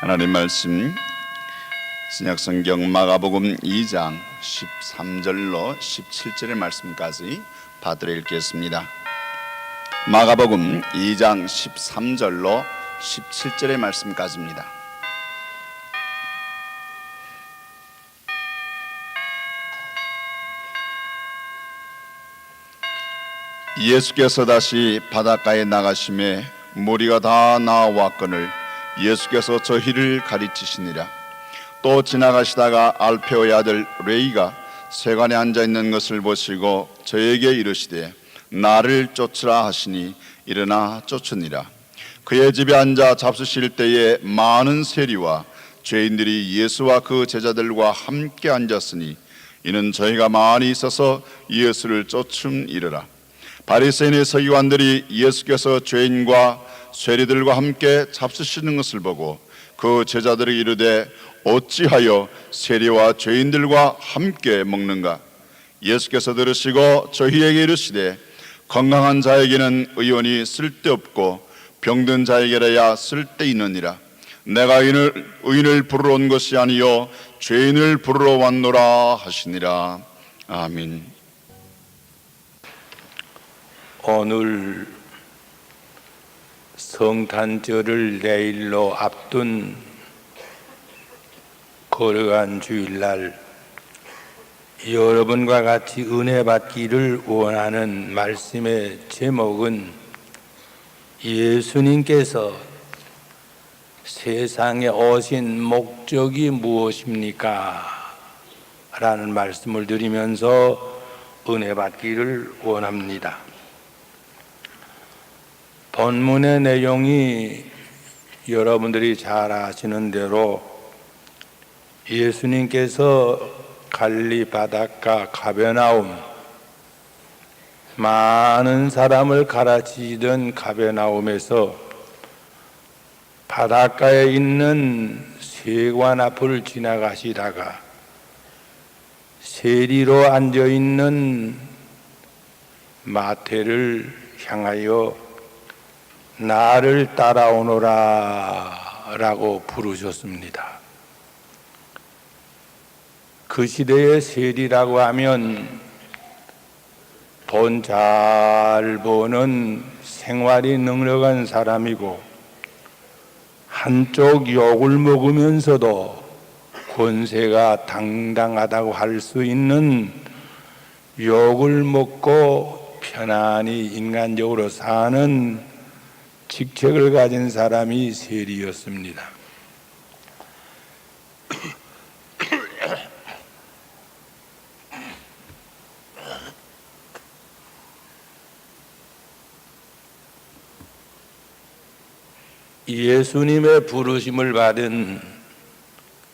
하나님 말씀 신약성경 마가복음 2장 13절로 17절의 말씀까지 받들어 읽겠습니다. 마가복음 2장 13절로 17절의 말씀까지입니다. 예수께서 다시 바닷가에 나가심에 무리가 다 나와왔거늘 예수께서 저희를 가르치시니라. 또 지나가시다가 알페오의 아들 레이가 세관에 앉아있는 것을 보시고 저에게 이르시되 나를 쫓으라 하시니 일어나 쫓으니라. 그의 집에 앉아 잡수실 때에 많은 세리와 죄인들이 예수와 그 제자들과 함께 앉았으니 이는 저희가 많이 있어서 예수를 쫓음이르라. 바리새인의 서기관들이 예수께서 죄인과 세리들과 함께 잡수시는 것을 보고 그 제자들이 이르되 어찌하여 세리와 죄인들과 함께 먹는가? 예수께서 들으시고 저희에게 이르시되 건강한 자에게는 의원이 쓸데없고 병든 자에게라야 쓸데있느니라. 내가 의인을 부르러 온 것이 아니요 죄인을 부르러 왔노라 하시니라. 아멘. 오늘 성탄절을 내일로 앞둔 거룩한 주일날 여러분과 같이 은혜 받기를 원하는 말씀의 제목은 예수님께서 세상에 오신 목적이 무엇입니까? 라는 말씀을 드리면서 은혜 받기를 원합니다. 본문의 내용이 여러분들이 잘 아시는 대로 예수님께서 갈릴리 바닷가 가베나움, 많은 사람을 가르치던 가베나움에서 바닷가에 있는 세관 앞을 지나가시다가 세리로 앉아있는 마태를 향하여 나를 따라오너라 라고 부르셨습니다. 그 시대의 세리라고 하면 돈 잘 버는 생활이 넉넉한 사람이고 한쪽 욕을 먹으면서도 권세가 당당하다고 할 수 있는 욕을 먹고 편안히 인간적으로 사는 직책을 가진 사람이 세리였습니다. 예수님의 부르심을 받은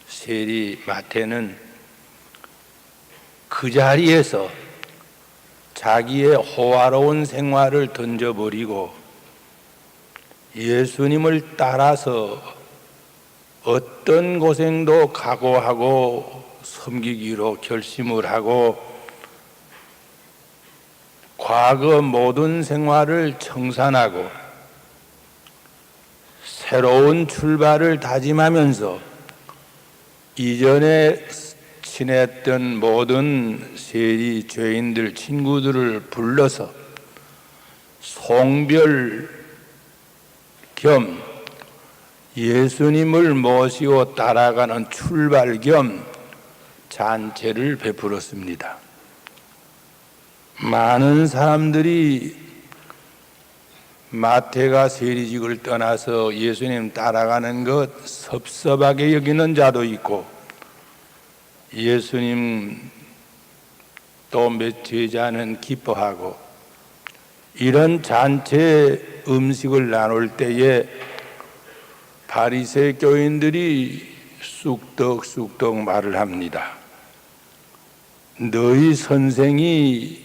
세리 마태는 그 자리에서 자기의 호화로운 생활을 던져버리고 예수님을 따라서 어떤 고생도 각오하고 섬기기로 결심을 하고 과거 모든 생활을 청산하고 새로운 출발을 다짐하면서 이전에 친했던 모든 세리 죄인들 친구들을 불러서 송별 겸 예수님을 모시고 따라가는 출발 겸 잔치를 베풀었습니다. 많은 사람들이 마태가 세리직을 떠나서 예수님 따라가는 것 섭섭하게 여기는 자도 있고 예수님 또 몇 제자는 기뻐하고 이런 잔치 음식을 나눌 때에 바리새 교인들이 쑥덕쑥덕 말을 합니다. 너희 선생이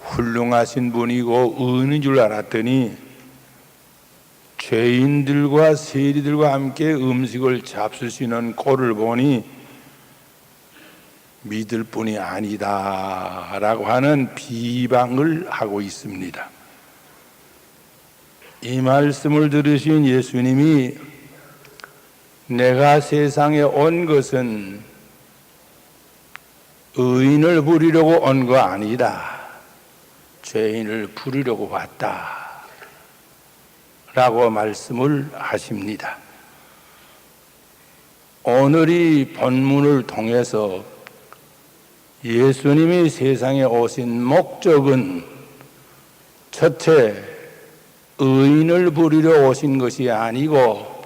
훌륭하신 분이고 의인인 줄 알았더니 죄인들과 세리들과 함께 음식을 잡수시는 꼴을 보니 믿을 뿐이 아니다 라고 하는 비방을 하고 있습니다. 이 말씀을 들으신 예수님이 내가 세상에 온 것은 의인을 부리려고 온 거 아니다. 죄인을 부리려고 왔다. 라고 말씀을 하십니다. 오늘 이 본문을 통해서 예수님이 세상에 오신 목적은 첫째, 의인을 부리러 오신 것이 아니고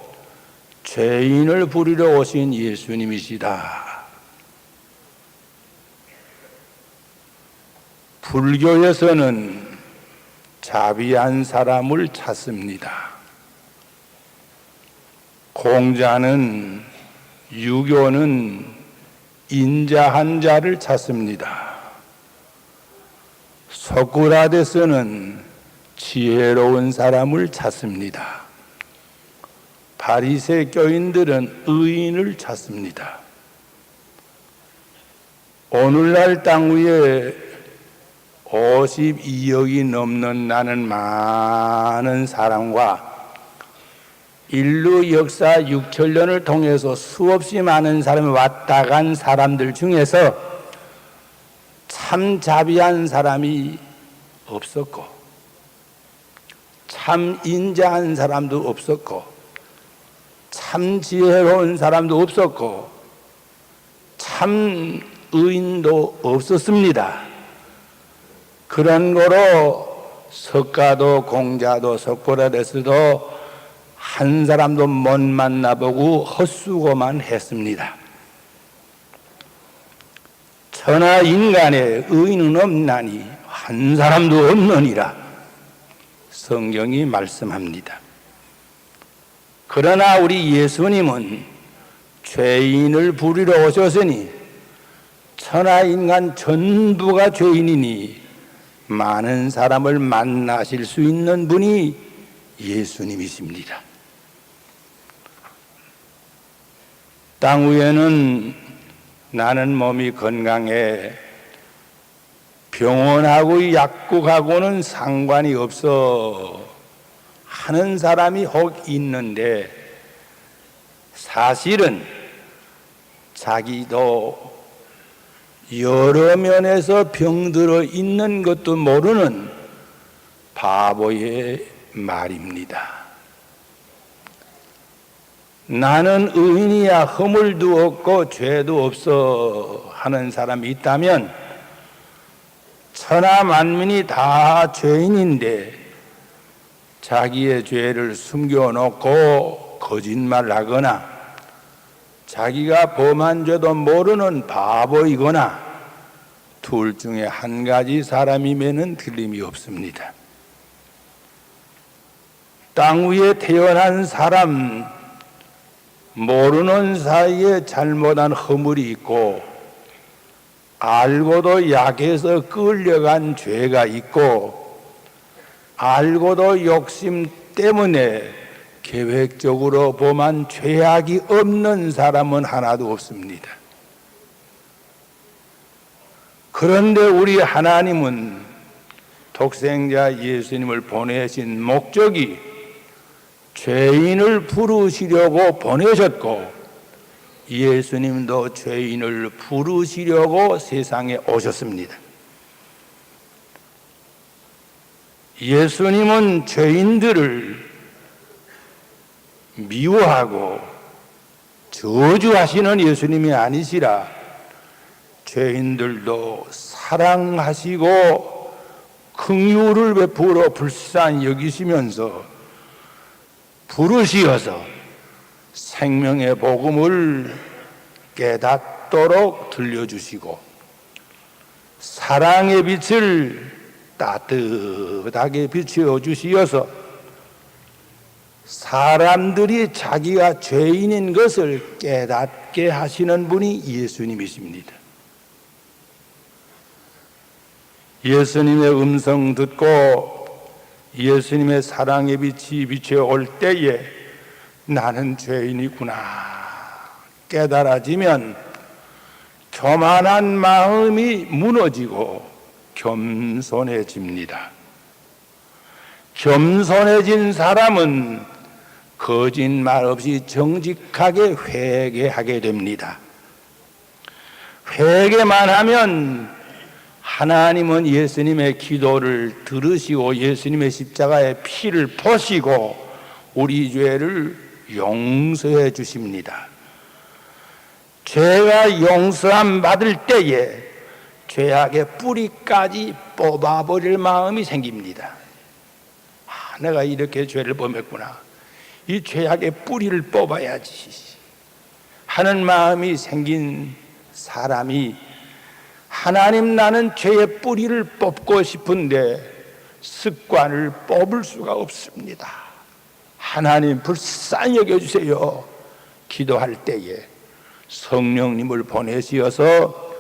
죄인을 부리러 오신 예수님이시다. 불교에서는 자비한 사람을 찾습니다. 공자는, 유교는 인자한 자를 찾습니다. 소크라테스는 지혜로운 사람을 찾습니다. 바리새 교인들은 의인을 찾습니다. 오늘날 땅 위에 52억이 넘는 나는 많은 사람과 인류 역사 6천년을 통해서 수없이 많은 사람이 왔다 간 사람들 중에서 참 자비한 사람이 없었고 참 인자한 사람도 없었고 참 지혜로운 사람도 없었고 참 의인도 없었습니다. 그런 거로 석가도 공자도 소크라테스도 한 사람도 못 만나보고 헛수고만 했습니다. 천하 인간에 의인은 없나니 한 사람도 없느니라 성경이 말씀합니다. 그러나 우리 예수님은 죄인을 부리러 오셨으니 천하 인간 전부가 죄인이니 많은 사람을 만나실 수 있는 분이 예수님이십니다. 땅 위에는 나는 몸이 건강해 병원하고 약국하고는 상관이 없어 하는 사람이 혹 있는데 사실은 자기도 여러 면에서 병들어 있는 것도 모르는 바보의 말입니다. 나는 의인이야 허물도 없고 죄도 없어 하는 사람이 있다면 천하 만민이 다 죄인인데 자기의 죄를 숨겨놓고 거짓말하거나 자기가 범한 죄도 모르는 바보이거나 둘 중에 한 가지 사람이면은 틀림이 없습니다. 땅 위에 태어난 사람 모르는 사이에 잘못한 허물이 있고 알고도 약해서 끌려간 죄가 있고 알고도 욕심 때문에 계획적으로 범한 죄악이 없는 사람은 하나도 없습니다. 그런데 우리 하나님은 독생자 예수님을 보내신 목적이 죄인을 부르시려고 보내셨고 예수님도 죄인을 부르시려고 세상에 오셨습니다. 예수님은 죄인들을 미워하고 저주하시는 예수님이 아니시라 죄인들도 사랑하시고 긍휼을 베풀어 불쌍히 여기시면서 부르시어서 생명의 복음을 깨닫도록 들려주시고 사랑의 빛을 따뜻하게 비추어 주시어서 사람들이 자기가 죄인인 것을 깨닫게 하시는 분이 예수님이십니다. 예수님의 음성 듣고 예수님의 사랑의 빛이 비춰올 때에 나는 죄인이구나 깨달아지면 교만한 마음이 무너지고 겸손해집니다. 겸손해진 사람은 거짓말 없이 정직하게 회개하게 됩니다. 회개만 하면 하나님은 예수님의 기도를 들으시고 예수님의 십자가의 피를 보시고 우리 죄를 용서해 주십니다. 죄가 용서함 받을 때에 죄악의 뿌리까지 뽑아버릴 마음이 생깁니다. 내가 이렇게 죄를 범했구나, 이 죄악의 뿌리를 뽑아야지 하는 마음이 생긴 사람이, 하나님, 나는 죄의 뿌리를 뽑고 싶은데 습관을 뽑을 수가 없습니다. 하나님 불쌍히 여겨주세요. 기도할 때에 성령님을 보내시어서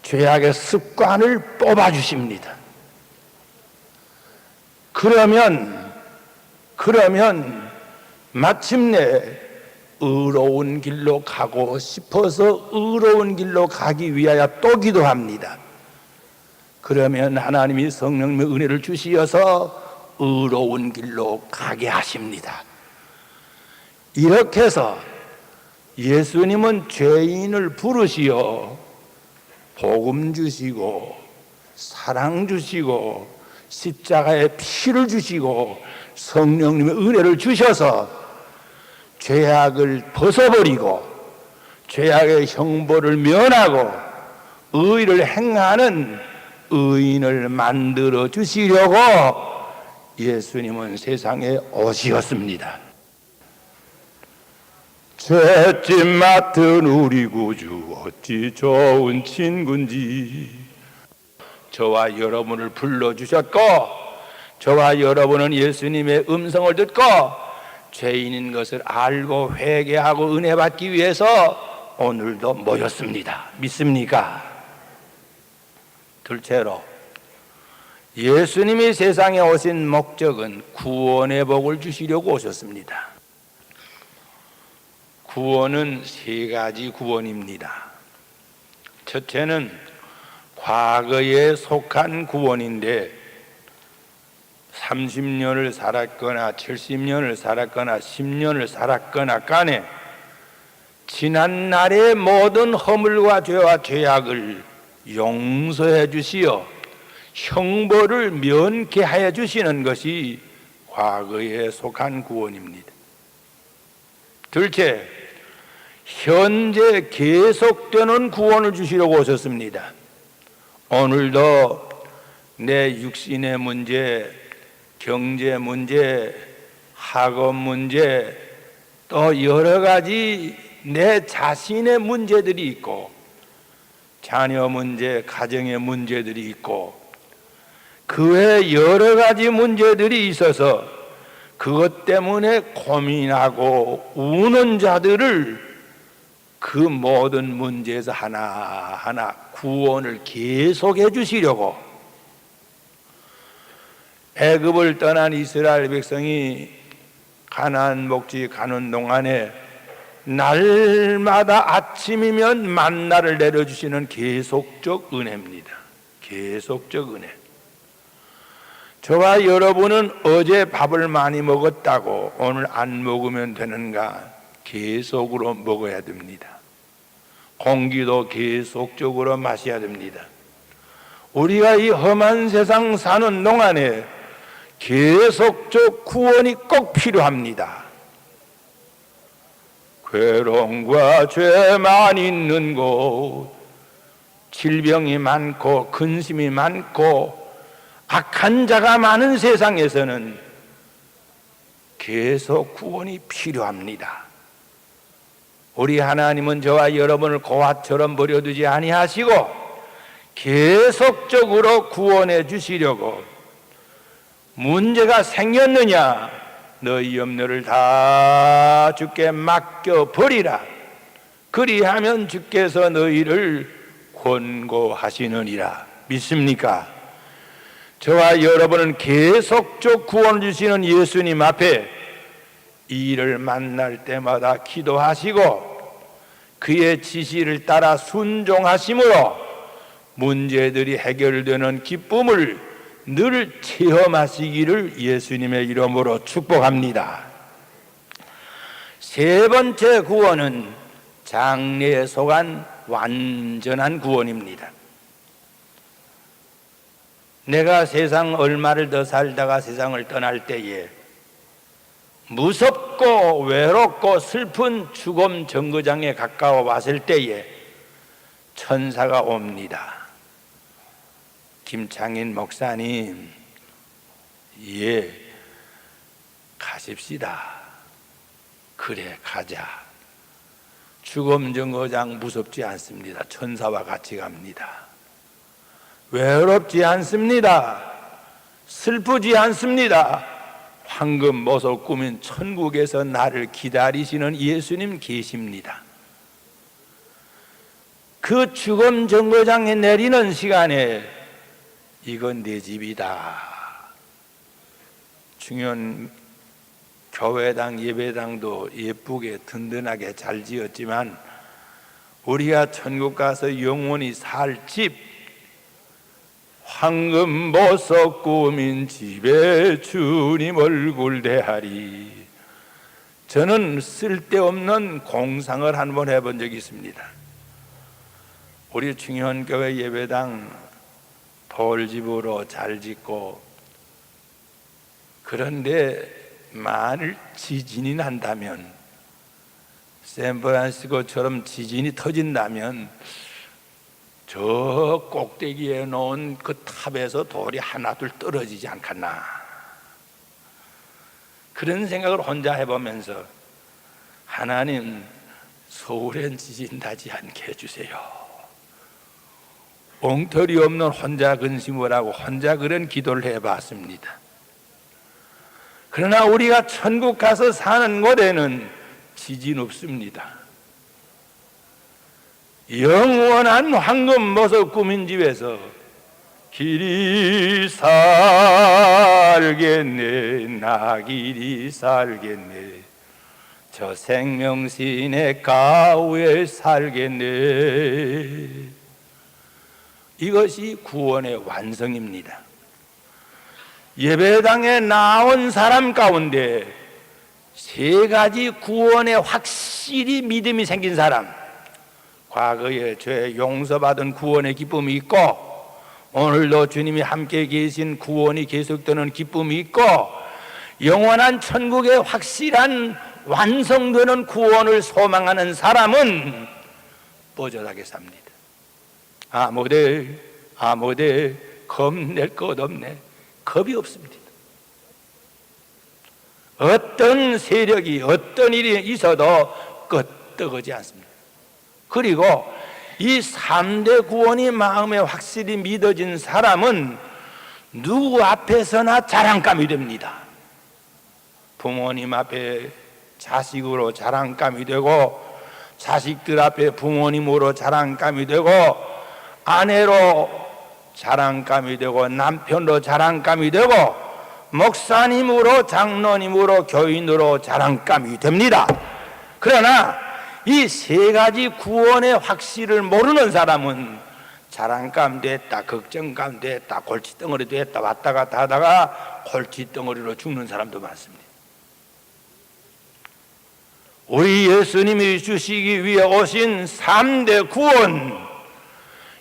죄악의 습관을 뽑아주십니다. 그러면 마침내 의로운 길로 가고 싶어서 의로운 길로 가기 위하여 또 기도합니다. 그러면 하나님이 성령님의 은혜를 주시어서 의로운 길로 가게 하십니다. 이렇게 해서 예수님은 죄인을 부르시어 복음 주시고 사랑 주시고 십자가의 피를 주시고 성령님의 은혜를 주셔서 죄악을 벗어버리고 죄악의 형벌을 면하고 의를 행하는 의인을 만들어 주시려고 예수님은 세상에 오시었습니다. 죄짐 맡은 우리 구주 어찌 좋은 친구인지, 저와 여러분을 불러주셨고 저와 여러분은 예수님의 음성을 듣고 죄인인 것을 알고 회개하고 은혜 받기 위해서 오늘도 모였습니다. 믿습니까? 둘째로, 예수님이 세상에 오신 목적은 구원의 복을 주시려고 오셨습니다. 구원은 세 가지 구원입니다. 첫째는 과거에 속한 구원인데 30년을 살았거나 70년을 살았거나 10년을 살았거나 간에 지난 날의 모든 허물과 죄와 죄악을 용서해 주시어 형벌을 면케하여 주시는 것이 과거에 속한 구원입니다. 둘째, 현재 계속되는 구원을 주시려고 오셨습니다. 오늘도 내 육신의 문제, 경제 문제, 학업 문제, 또 여러 가지 내 자신의 문제들이 있고 자녀 문제, 가정의 문제들이 있고 그 외 여러 가지 문제들이 있어서 그것 때문에 고민하고 우는 자들을 그 모든 문제에서 하나하나 구원을 계속해 주시려고, 애굽을 떠난 이스라엘 백성이 가나안 목지 가는 동안에 날마다 아침이면 만나를 내려주시는 계속적 은혜입니다. 계속적 은혜. 저와 여러분은 어제 밥을 많이 먹었다고 오늘 안 먹으면 되는가? 계속으로 먹어야 됩니다. 공기도 계속적으로 마셔야 됩니다. 우리가 이 험한 세상 사는 동안에 계속적 구원이 꼭 필요합니다. 괴로움과 죄만 있는 곳, 질병이 많고 근심이 많고 악한 자가 많은 세상에서는 계속 구원이 필요합니다. 우리 하나님은 저와 여러분을 고아처럼 버려두지 아니하시고 계속적으로 구원해 주시려고, 문제가 생겼느냐 너희 염려를 다 주께 맡겨버리라, 그리하면 주께서 너희를 권고하시느니라. 믿습니까? 저와 여러분은 계속적 구원을 주시는 예수님 앞에 이 일을 만날 때마다 기도하시고 그의 지시를 따라 순종하심으로 문제들이 해결되는 기쁨을 늘 체험하시기를 예수님의 이름으로 축복합니다. 세 번째 구원은 장래에 속한 완전한 구원입니다. 내가 세상 얼마를 더 살다가 세상을 떠날 때에 무섭고 외롭고 슬픈 죽음 정거장에 가까워 왔을 때에 천사가 옵니다. 김창인 목사님, 예, 가십시다. 그래, 가자. 죽음 정거장 무섭지 않습니다. 천사와 같이 갑니다. 외롭지 않습니다. 슬프지 않습니다. 황금 보석 꾸민 천국에서 나를 기다리시는 예수님 계십니다. 그 죽음 정거장에 내리는 시간에 이건 내 집이다. 중요한 교회당 예배당도 예쁘게 든든하게 잘 지었지만 우리가 천국 가서 영원히 살 집, 황금 보석 꾸민 집에 주님 얼굴 대하리. 저는 쓸데없는 공상을 한번 해본 적이 있습니다. 우리 중현교회 예배당 돌집으로 잘 짓고, 그런데 만일 지진이 난다면, 샌프란시스코처럼 지진이 터진다면 저 꼭대기에 놓은 그 탑에서 돌이 하나둘 떨어지지 않겠나, 그런 생각을 혼자 해보면서 하나님, 서울엔 지진 나지 않게 해주세요. 엉터리 없는 혼자 근심을 하고 혼자 그런 기도를 해봤습니다. 그러나 우리가 천국 가서 사는 곳에는 지진 없습니다. 영원한 황금 보석 꾸민 집에서 길이 살겠네, 나 길이 살겠네, 저 생명신의 가운데 살겠네. 이것이 구원의 완성입니다. 예배당에 나온 사람 가운데 세 가지 구원에 확실히 믿음이 생긴 사람, 과거에 죄 용서받은 구원의 기쁨이 있고 오늘도 주님이 함께 계신 구원이 계속되는 기쁨이 있고 영원한 천국의 확실한 완성되는 구원을 소망하는 사람은 뽀얀하게 삽니다. 아무데 겁낼 것 없네. 겁이 없습니다. 어떤 세력이 어떤 일이 있어도 끄떡하지 않습니다. 그리고 이 3대 구원이 마음에 확실히 믿어진 사람은 누구 앞에서나 자랑감이 됩니다. 부모님 앞에 자식으로 자랑감이 되고, 자식들 앞에 부모님으로 자랑감이 되고, 아내로 자랑감이 되고, 남편으로 자랑감이 되고, 목사님으로 장로님으로 교인으로 자랑감이 됩니다. 그러나 이 세 가지 구원의 확실을 모르는 사람은 자랑감 됐다, 걱정감 됐다, 골칫덩어리 됐다, 왔다 갔다 하다가 골칫덩어리로 죽는 사람도 많습니다. 우리 예수님이 주시기 위해 오신 3대 구원,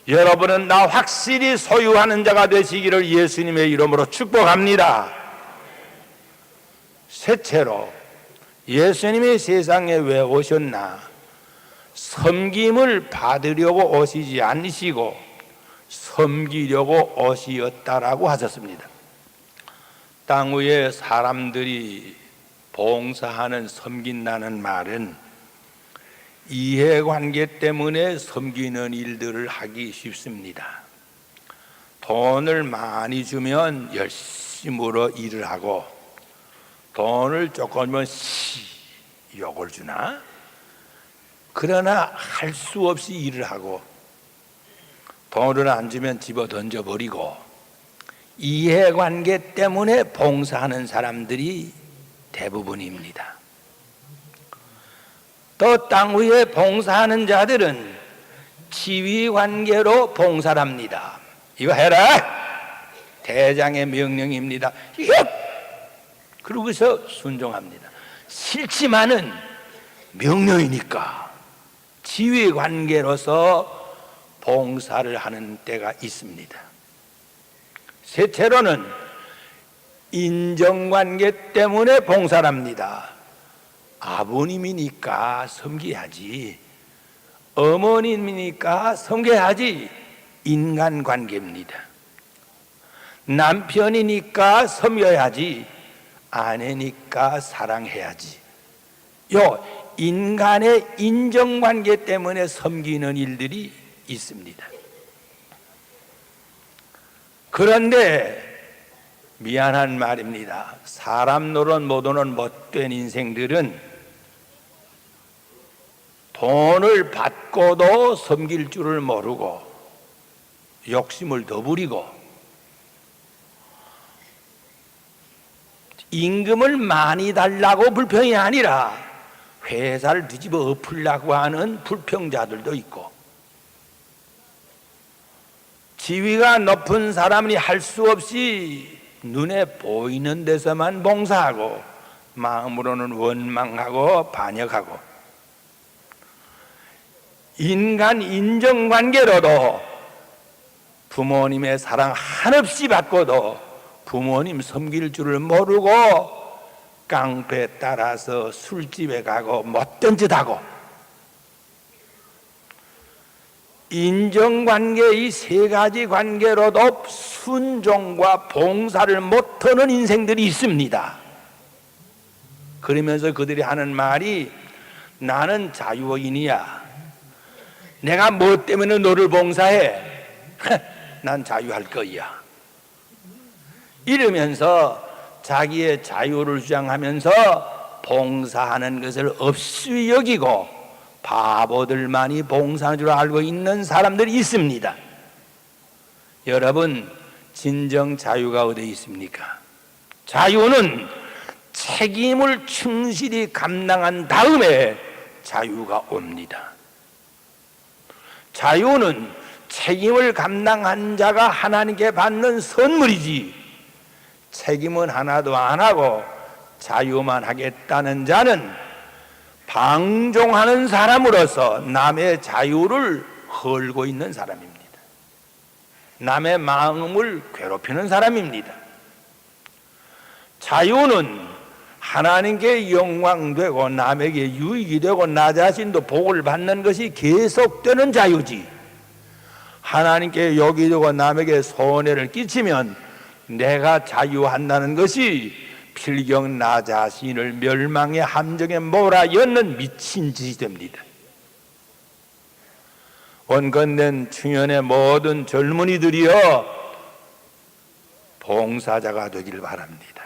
여러분은 나 확실히 소유하는 자가 되시기를 예수님의 이름으로 축복합니다. 셋째로, 예수님이 세상에 왜 오셨나? 섬김을 받으려고 오시지 않으시고 섬기려고 오시었다라고 하셨습니다. 땅 위에 사람들이 봉사하는, 섬긴다는 말은 이해관계 때문에 섬기는 일들을 하기 쉽습니다. 돈을 많이 주면 열심으로 일을 하고, 돈을 조금만 욕을 주나? 그러나 할 수 없이 일을 하고, 돈을 안 주면 집어 던져버리고, 이해관계 때문에 봉사하는 사람들이 대부분입니다. 또 땅 위에 봉사하는 자들은 지위관계로 봉사를 합니다. 이거 해라! 대장의 명령입니다. 그러고서 순종합니다. 싫지만은 명령이니까 지위 관계로서 봉사를 하는 때가 있습니다. 셋째로는 인정관계 때문에 봉사를 합니다. 아버님이니까 섬겨야지, 어머님이니까 섬겨야지, 인간관계입니다. 남편이니까 섬겨야지, 아내니까 사랑해야지. 요 인간의 인정관계 때문에 섬기는 일들이 있습니다. 그런데 미안한 말입니다. 사람 노릇 못하는 못된 인생들은 돈을 받고도 섬길 줄을 모르고 욕심을 더 부리고 임금을 많이 달라고 불평이 아니라 회사를 뒤집어 엎으려고 하는 불평자들도 있고, 지위가 높은 사람이 할 수 없이 눈에 보이는 데서만 봉사하고 마음으로는 원망하고 반역하고, 인간 인정관계로도 부모님의 사랑 한없이 받고도 부모님 섬길 줄을 모르고 깡패 따라서 술집에 가고 못된 짓하고, 인정관계 이 세 가지 관계로도 순종과 봉사를 못하는 인생들이 있습니다. 그러면서 그들이 하는 말이 나는 자유인이야. 내가 뭐 때문에 너를 봉사해? 난 자유할 거야. 이러면서 자기의 자유를 주장하면서 봉사하는 것을 없이 여기고 바보들만이 봉사하는 줄 알고 있는 사람들이 있습니다. 여러분, 진정 자유가 어디 있습니까? 자유는 책임을 충실히 감당한 다음에 자유가 옵니다. 자유는 책임을 감당한 자가 하나님께 받는 선물이지, 책임은 하나도 안 하고 자유만 하겠다는 자는 방종하는 사람으로서 남의 자유를 헐고 있는 사람입니다. 남의 마음을 괴롭히는 사람입니다. 자유는 하나님께 영광되고 남에게 유익이 되고 나 자신도 복을 받는 것이 계속되는 자유지, 하나님께 욕이 되고 남에게 손해를 끼치면 내가 자유한다는 것이 필경 나 자신을 멸망의 함정에 몰아넣는 미친 짓이 됩니다. 원건된 충현의 모든 젊은이들이여 봉사자가 되길 바랍니다.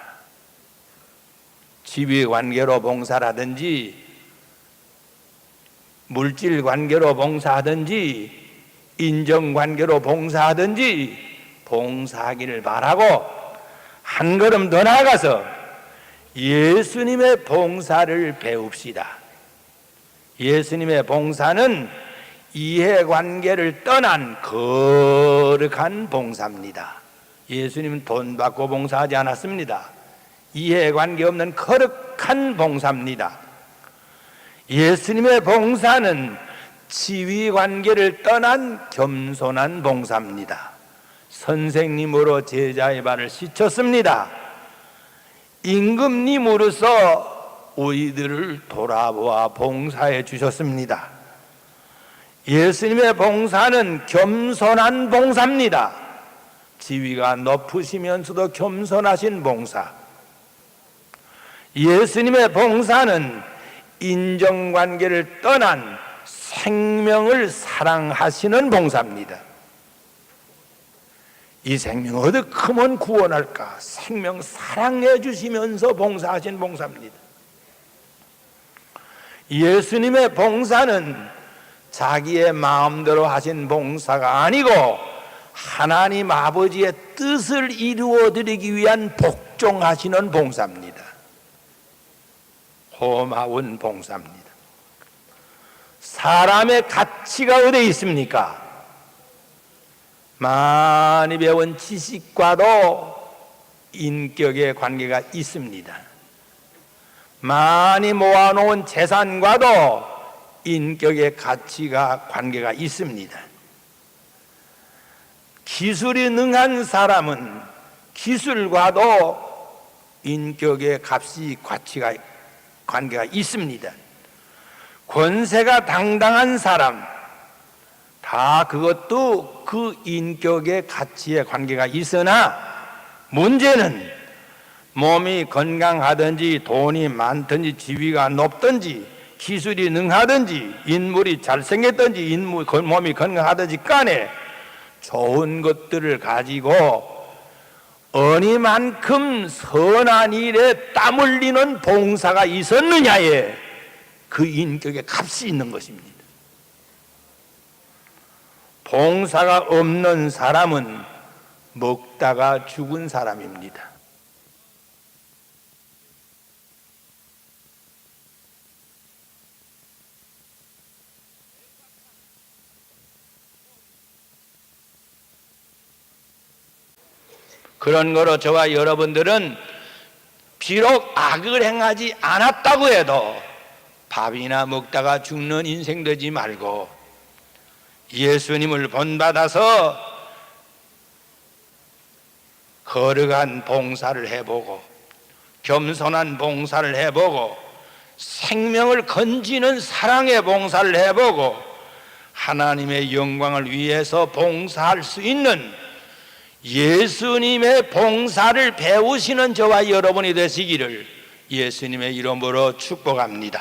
지위 관계로 봉사라든지 물질 관계로 봉사하든지 인정 관계로 봉사하든지 봉사하기를 바라고, 한 걸음 더 나아가서 예수님의 봉사를 배웁시다. 예수님의 봉사는 이해관계를 떠난 거룩한 봉사입니다. 예수님은 돈 받고 봉사하지 않았습니다. 이해관계 없는 거룩한 봉사입니다. 예수님의 봉사는 지위관계를 떠난 겸손한 봉사입니다. 선생님으로 제자의 발을 씻었습니다. 임금님으로서 우리들을 돌아보아 봉사해 주셨습니다. 예수님의 봉사는 겸손한 봉사입니다. 지위가 높으시면서도 겸손하신 봉사. 예수님의 봉사는 인정관계를 떠난 생명을 사랑하시는 봉사입니다. 이 생명 어디 크면 구원할까? 생명 사랑해 주시면서 봉사하신 봉사입니다. 예수님의 봉사는 자기의 마음대로 하신 봉사가 아니고 하나님 아버지의 뜻을 이루어드리기 위한 복종하시는 봉사입니다. 고마운 봉사입니다. 사람의 가치가 어디에 있습니까? 많이 배운 지식과도 인격의 관계가 있습니다. 많이 모아놓은 재산과도 인격의 가치가 관계가 있습니다. 기술이 능한 사람은 기술과도 인격의 값이 가치가 관계가 있습니다. 권세가 당당한 사람 다 그것도 그 인격의 가치에 관계가 있으나 문제는 몸이 건강하든지 돈이 많든지 지위가 높든지 기술이 능하든지 인물이 잘생겼든지 몸이 건강하든지 간에 좋은 것들을 가지고 어니만큼 선한 일에 땀 흘리는 봉사가 있었느냐에 그 인격의 값이 있는 것입니다. 봉사가 없는 사람은 먹다가 죽은 사람입니다. 그런 거로 저와 여러분들은 비록 악을 행하지 않았다고 해도 밥이나 먹다가 죽는 인생 되지 말고 예수님을 본받아서 거룩한 봉사를 해보고 겸손한 봉사를 해보고 생명을 건지는 사랑의 봉사를 해보고 하나님의 영광을 위해서 봉사할 수 있는 예수님의 봉사를 배우시는 저와 여러분이 되시기를 예수님의 이름으로 축복합니다.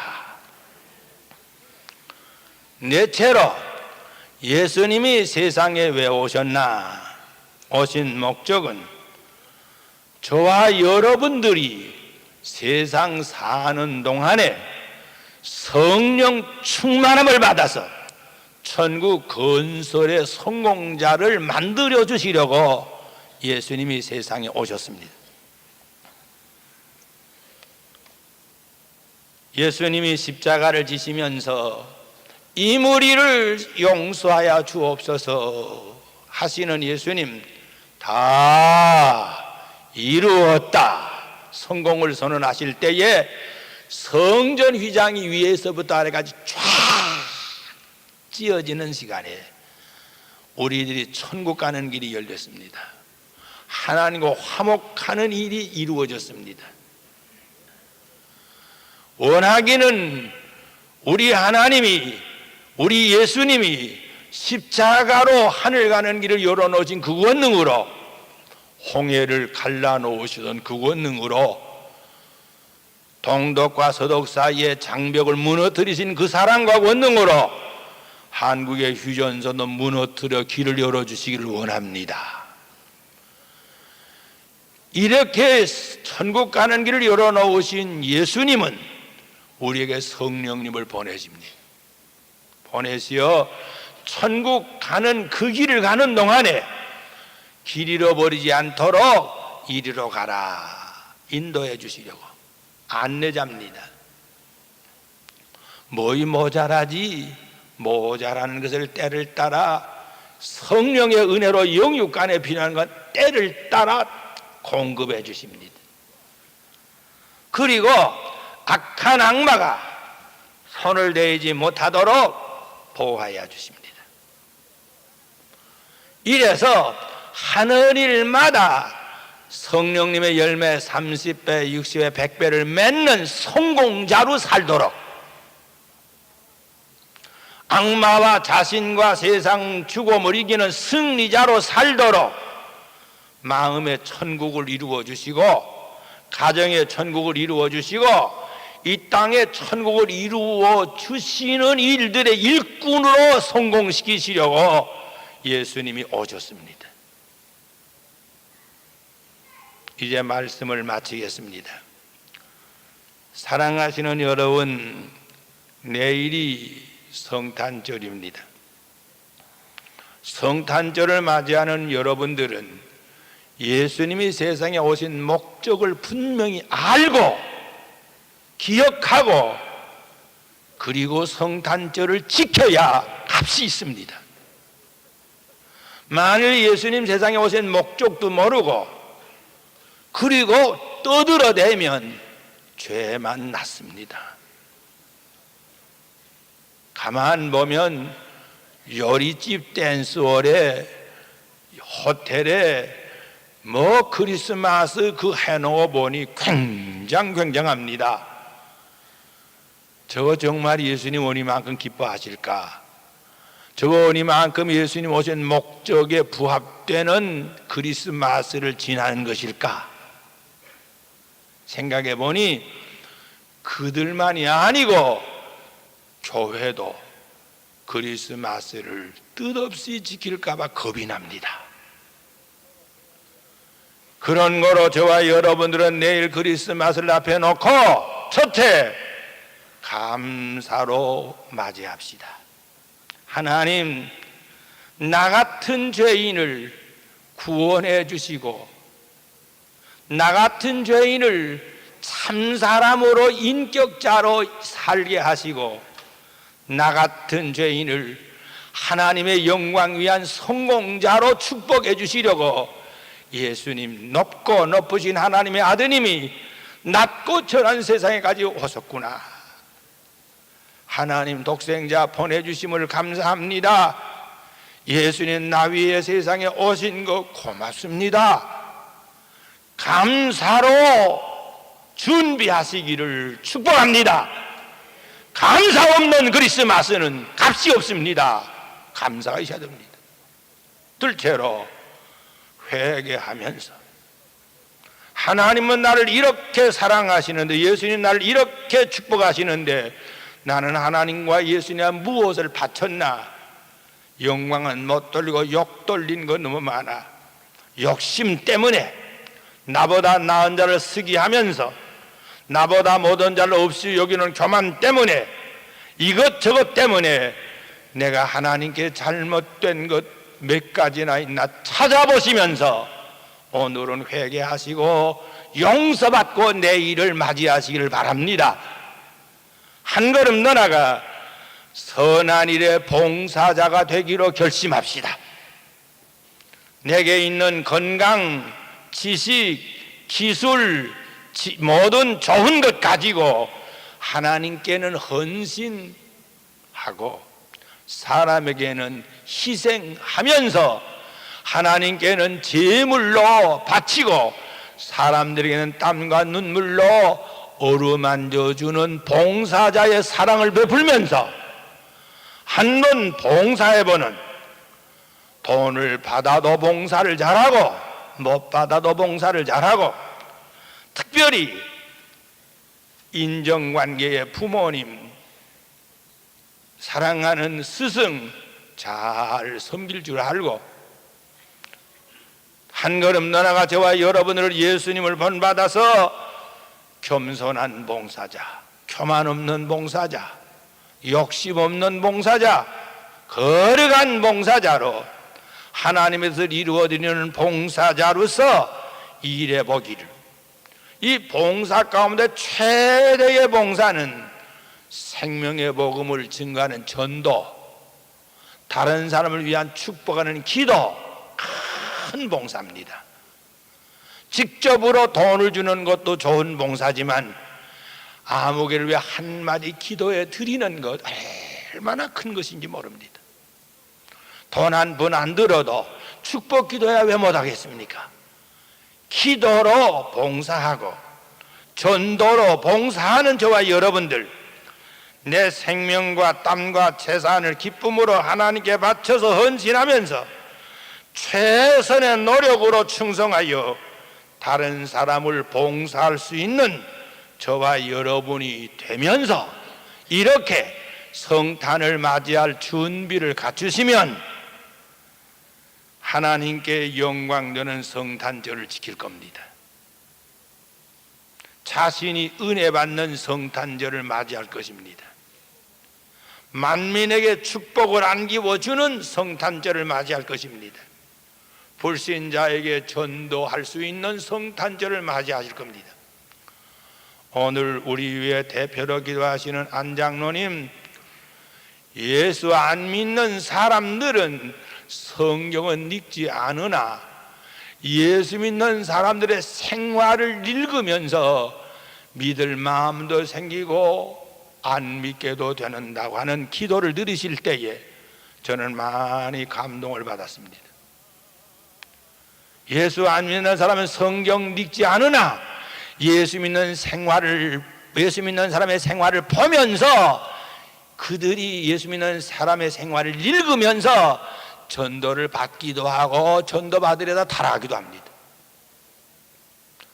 넷째로 예수님이 세상에 왜 오셨나? 오신 목적은 저와 여러분들이 세상 사는 동안에 성령 충만함을 받아서 천국 건설의 성공자를 만들어 주시려고 예수님이 세상에 오셨습니다. 예수님이 십자가를 지시면서 이 무리를 용서하여 주옵소서 하시는 예수님, 다 이루었다 성공을 선언하실 때에 성전 휘장이 위에서부터 아래까지 쫙 찢어지는 시간에 우리들이 천국 가는 길이 열렸습니다. 하나님과 화목하는 일이 이루어졌습니다. 원하기는 우리 하나님이, 우리 예수님이 십자가로 하늘 가는 길을 열어놓으신 그 권능으로, 홍해를 갈라놓으시던 그 권능으로, 동독과 서독 사이의 장벽을 무너뜨리신 그 사랑과 권능으로 한국의 휴전선도 무너뜨려 길을 열어주시기를 원합니다. 이렇게 천국 가는 길을 열어놓으신 예수님은 우리에게 성령님을 보내십니다. 보내시어 천국 가는 그 길을 가는 동안에 길 잃어버리지 않도록 이리로 가라 인도해 주시려고 안내자입니다. 뭐이 모자라지? 모자라는 것을 때를 따라 성령의 은혜로 영육간에 필요한 건 때를 따라 공급해 주십니다. 그리고 악한 악마가 손을 대지 못하도록 보호하여 주십니다. 이래서 하늘일마다 성령님의 열매 30배, 60배, 100배를 맺는 성공자로 살도록, 악마와 자신과 세상 죽음을 이기는 승리자로 살도록 마음의 천국을 이루어 주시고, 가정의 천국을 이루어 주시고, 이 땅의 천국을 이루어 주시는 일들의 일꾼으로 성공시키시려고 예수님이 오셨습니다. 이제 말씀을 마치겠습니다. 사랑하시는 여러분, 내일이 성탄절입니다. 성탄절을 맞이하는 여러분들은 예수님이 세상에 오신 목적을 분명히 알고 기억하고 그리고 성탄절을 지켜야 값이 있습니다. 만일 예수님 세상에 오신 목적도 모르고 그리고 떠들어대면 죄만 났습니다. 가만 보면 요리집 댄스홀에 호텔에 뭐 크리스마스 그 해놓아 보니 굉장합니다. 저거 정말 예수님 오니만큼 기뻐하실까? 저거 오니만큼 예수님 오신 목적에 부합되는 크리스마스를 지나는 것일까? 생각해 보니 그들만이 아니고 교회도 크리스마스를 뜻없이 지킬까 봐 겁이 납니다. 그런 거로 저와 여러분들은 내일 크리스마스를 앞에 놓고 첫째, 감사로 맞이합시다. 하나님, 나 같은 죄인을 구원해 주시고 나 같은 죄인을 참사람으로 인격자로 살게 하시고 나 같은 죄인을 하나님의 영광 위한 성공자로 축복해 주시려고 예수님, 높고 높으신 하나님의 아드님이 낮고 천한 세상에까지 오셨구나. 하나님 독생자 보내주심을 감사합니다. 예수님 나 위에 세상에 오신 거 고맙습니다. 감사로 준비하시기를 축복합니다. 감사 없는 크리스마스는 값이 없습니다. 감사가 있어야 됩니다. 둘째로 회개하면서 하나님은 나를 이렇게 사랑하시는데, 예수님 나를 이렇게 축복하시는데 나는 하나님과 예수님과 무엇을 바쳤나? 영광은 못 돌리고 욕 돌린 거 너무 많아. 욕심 때문에 나보다 나은 자를 쓰기하면서 나보다 못한 자를 없이 여기는 교만 때문에 이것저것 때문에 내가 하나님께 잘못된 것 몇 가지나 있나 찾아보시면서 오늘은 회개하시고 용서받고 내일을 맞이하시기를 바랍니다. 한 걸음 더 나아가 선한 일의 봉사자가 되기로 결심합시다. 내게 있는 건강, 지식, 기술, 모든 좋은 것 가지고 하나님께는 헌신하고 사람에게는 희생하면서 하나님께는 제물로 바치고 사람들에게는 땀과 눈물로 어루만져 주는 봉사자의 사랑을 베풀면서 한번 봉사해보는, 돈을 받아도 봉사를 잘하고 못 받아도 봉사를 잘하고, 특별히 인정관계의 부모님, 사랑하는 스승 잘 섬길 줄 알고 한 걸음 나아가 저와 여러분을 예수님을 본받아서 겸손한 봉사자, 교만 없는 봉사자, 욕심 없는 봉사자, 거룩한 봉사자로 하나님의 뜻을 이루어드리는 봉사자로서 일해보기를. 이 봉사 가운데 최대의 봉사는 생명의 복음을 증거하는 전도, 다른 사람을 위한 축복하는 기도, 큰 봉사입니다. 직접으로 돈을 주는 것도 좋은 봉사지만 아무개를 위해 한마디 기도에 드리는 것 얼마나 큰 것인지 모릅니다. 돈 한 번 안 들어도 축복 기도야 왜 못하겠습니까? 기도로 봉사하고 전도로 봉사하는 저와 여러분들, 내 생명과 땀과 재산을 기쁨으로 하나님께 바쳐서 헌신하면서 최선의 노력으로 충성하여 다른 사람을 봉사할 수 있는 저와 여러분이 되면서 이렇게 성탄을 맞이할 준비를 갖추시면 하나님께 영광되는 성탄절을 지킬 겁니다. 자신이 은혜 받는 성탄절을 맞이할 것입니다. 만민에게 축복을 안기워주는 성탄절을 맞이할 것입니다. 불신자에게 전도할 수 있는 성탄절을 맞이하실 겁니다. 오늘 우리 위에 대표로 기도하시는 안장로님, 예수 안 믿는 사람들은 성경은 읽지 않으나 예수 믿는 사람들의 생활을 읽으면서 믿을 마음도 생기고 안 믿게도 되는다고 하는 기도를 들으실 때에 저는 많이 감동을 받았습니다. 예수 안 믿는 사람은 성경 읽지 않으나 예수 믿는 사람의 생활을 보면서 그들이 예수 믿는 사람의 생활을 읽으면서 전도를 받기도 하고 전도 받으려다 타락하기도 합니다.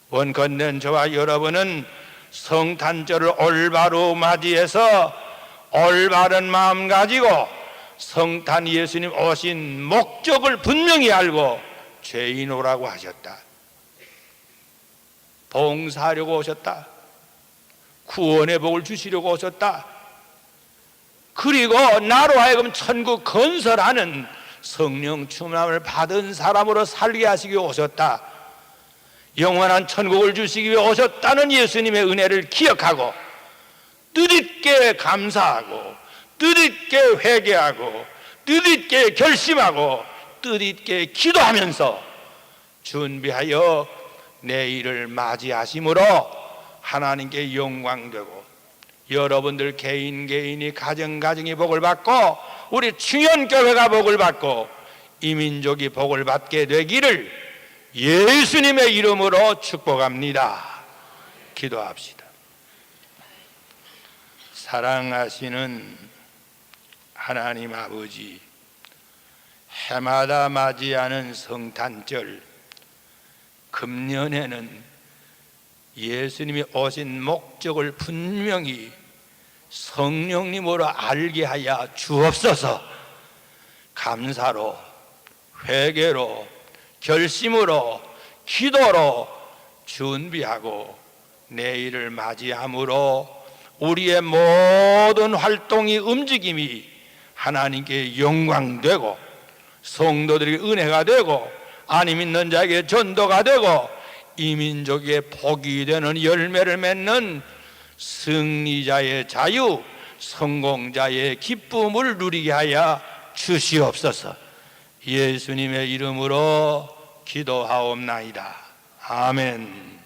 원컨대 저와 여러분은 성탄절을 올바로 맞이해서 올바른 마음 가지고 성탄 예수님 오신 목적을 분명히 알고 죄인 오라고 하셨다, 봉사하려고 오셨다, 구원의 복을 주시려고 오셨다, 그리고 나로 하여금 천국 건설하는 성령 충만함을 받은 사람으로 살게 하시기 위해 오셨다, 영원한 천국을 주시기 위해 오셨다는 예수님의 은혜를 기억하고 뜻있게 감사하고 뜻있게 회개하고 뜻있게 결심하고 뜻있게 기도하면서 준비하여 내일을 맞이하심으로 하나님께 영광되고 여러분들 개인이 가정이 복을 받고 우리 충현교회가 복을 받고 이 민족이 복을 받게 되기를 예수님의 이름으로 축복합니다. 기도합시다. 사랑하시는 하나님 아버지, 해마다 맞이하는 성탄절, 금년에는 예수님이 오신 목적을 분명히 성령님으로 알게 하여 주옵소서. 감사로, 회개로, 결심으로, 기도로 준비하고 내일을 맞이함으로 우리의 모든 활동이 움직임이 하나님께 영광되고 성도들에게 은혜가 되고 안 믿는 자에게 전도가 되고 이 민족의 복이 되는 열매를 맺는 승리자의 자유, 성공자의 기쁨을 누리게 하여 주시옵소서. 예수님의 이름으로 기도하옵나이다. 아멘.